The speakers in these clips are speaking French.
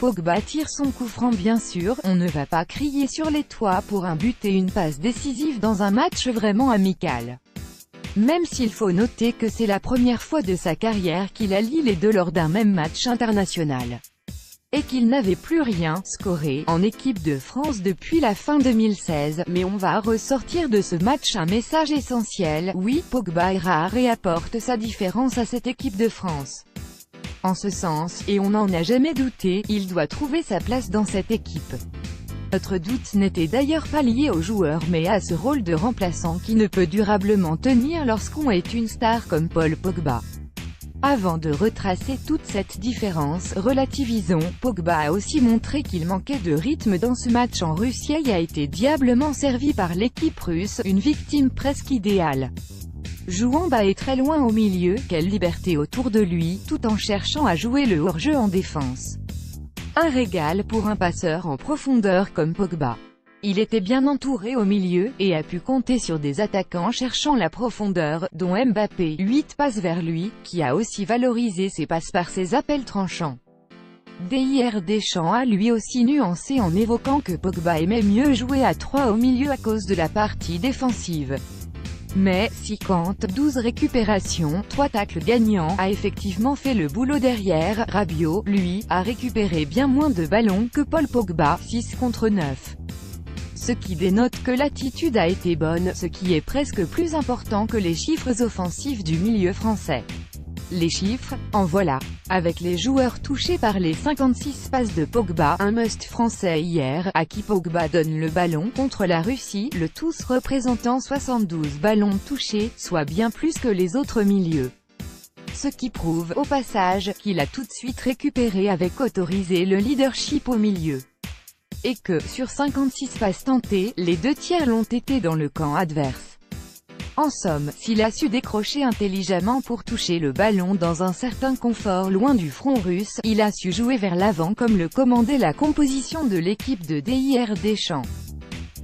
Pogba tire son coup franc. Bien sûr, on ne va pas crier sur les toits pour un but et une passe décisive dans un match vraiment amical. Même s'il faut noter que c'est la première fois de sa carrière qu'il allie les deux lors d'un même match international. Et qu'il n'avait plus rien scoré en équipe de France depuis la fin 2016, mais on va ressortir de ce match un message essentiel: oui, Pogba est rare et apporte sa différence à cette équipe de France. En ce sens, et on n'en a jamais douté, il doit trouver sa place dans cette équipe. Notre doute n'était d'ailleurs pas lié au joueur mais à ce rôle de remplaçant qui ne peut durablement tenir lorsqu'on est une star comme Paul Pogba. Avant de retracer toute cette différence, relativisons, Pogba a aussi montré qu'il manquait de rythme dans ce match en Russie et a été diablement servi par l'équipe russe, une victime presque idéale. Jouant bas et très loin au milieu, quelle liberté autour de lui, tout en cherchant à jouer le hors-jeu en défense. Un régal pour un passeur en profondeur comme Pogba. Il était bien entouré au milieu, et a pu compter sur des attaquants cherchant la profondeur, dont Mbappé, 8 passes vers lui, qui a aussi valorisé ses passes par ses appels tranchants. Didier Deschamps a lui aussi nuancé en évoquant que Pogba aimait mieux jouer à 3 au milieu à cause de la partie défensive. Mais, 12 récupérations, 3 tacles gagnants, a effectivement fait le boulot derrière. Rabiot, lui, a récupéré bien moins de ballons que Paul Pogba, 6 contre 9. Ce qui dénote que l'attitude a été bonne, ce qui est presque plus important que les chiffres offensifs du milieu français. Les chiffres, en voilà. Avec les joueurs touchés par les 56 passes de Pogba, un must français hier, à qui Pogba donne le ballon contre la Russie, le tous représentant 72 ballons touchés, soit bien plus que les autres milieux. Ce qui prouve, au passage, qu'il a tout de suite récupéré avec autorisé le leadership au milieu. Et que, sur 56 passes tentées, les 2 tiers l'ont été dans le camp adverse. En somme, s'il a su décrocher intelligemment pour toucher le ballon dans un certain confort loin du front russe, il a su jouer vers l'avant comme le commandait la composition de l'équipe de Didier Deschamps.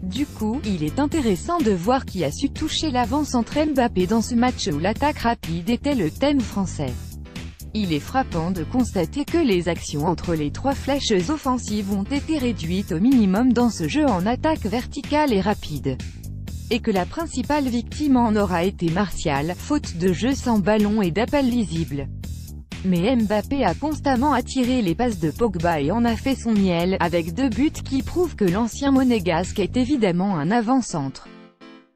Du coup, il est intéressant de voir qui a su toucher l'avant-centre Mbappé dans ce match où l'attaque rapide était le thème français. Il est frappant de constater que les actions entre les 3 flèches offensives ont été réduites au minimum dans ce jeu en attaque verticale et rapide. Et que la principale victime en aura été Martial, faute de jeu sans ballon et d'appel lisible. Mais Mbappé a constamment attiré les passes de Pogba et en a fait son miel, avec 2 buts qui prouvent que l'ancien monégasque est évidemment un avant-centre.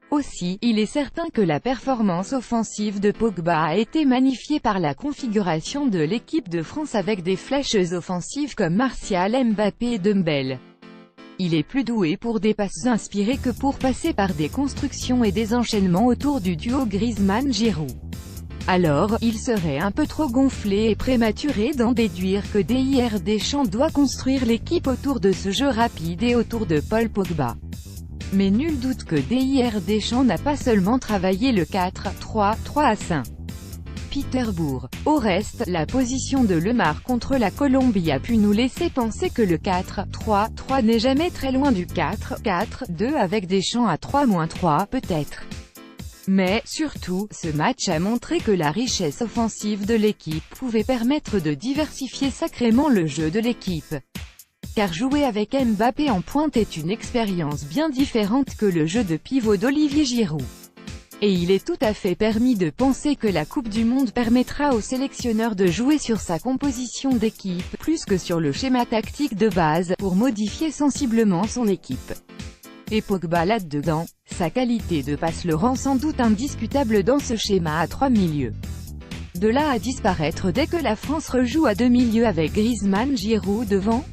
Aussi, il est certain que la performance offensive de Pogba a été magnifiée par la configuration de l'équipe de France avec des flèches offensives comme Martial, Mbappé et Dembélé. Il est plus doué pour des passes inspirées que pour passer par des constructions et des enchaînements autour du duo Griezmann-Giroud. Alors, il serait un peu trop gonflé et prématuré d'en déduire que Didier Deschamps doit construire l'équipe autour de ce jeu rapide et autour de Paul Pogba. Mais nul doute que Didier Deschamps n'a pas seulement travaillé le 4-3-3 à Saint-Pétersbourg. Au reste, la position de Lemar contre la Colombie a pu nous laisser penser que le 4-3-3 n'est jamais très loin du 4-4-2 avec Deschamps à 3-3 peut-être. Mais, surtout, ce match a montré que la richesse offensive de l'équipe pouvait permettre de diversifier sacrément le jeu de l'équipe. Car jouer avec Mbappé en pointe est une expérience bien différente que le jeu de pivot d'Olivier Giroud. Et il est tout à fait permis de penser que la Coupe du Monde permettra au sélectionneur de jouer sur sa composition d'équipe, plus que sur le schéma tactique de base, pour modifier sensiblement son équipe. Et Pogba là-dedans, sa qualité de passe le rend sans doute indiscutable dans ce schéma à 3 milieux. De là à disparaître dès que la France rejoue à 2 milieux avec Griezmann-Giroud devant ?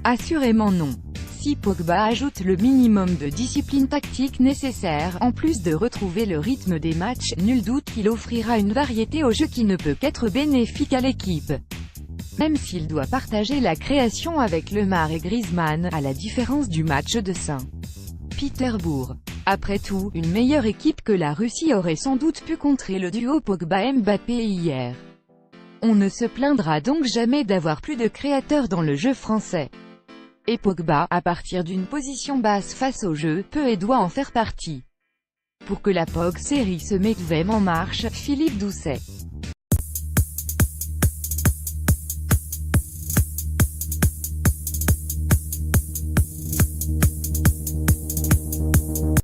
Assurément non. Si Pogba ajoute le minimum de discipline tactique nécessaire, en plus de retrouver le rythme des matchs, nul doute qu'il offrira une variété au jeu qui ne peut qu'être bénéfique à l'équipe. Même s'il doit partager la création avec Lemar et Griezmann, à la différence du match de Saint-Pétersbourg. Après tout, une meilleure équipe que la Russie aurait sans doute pu contrer le duo Pogba-Mbappé hier. On ne se plaindra donc jamais d'avoir plus de créateurs dans le jeu français. Et Pogba, à partir d'une position basse face au jeu, peut et doit en faire partie. Pour que la POG série se mette vraiment en marche, Philippe Doucet.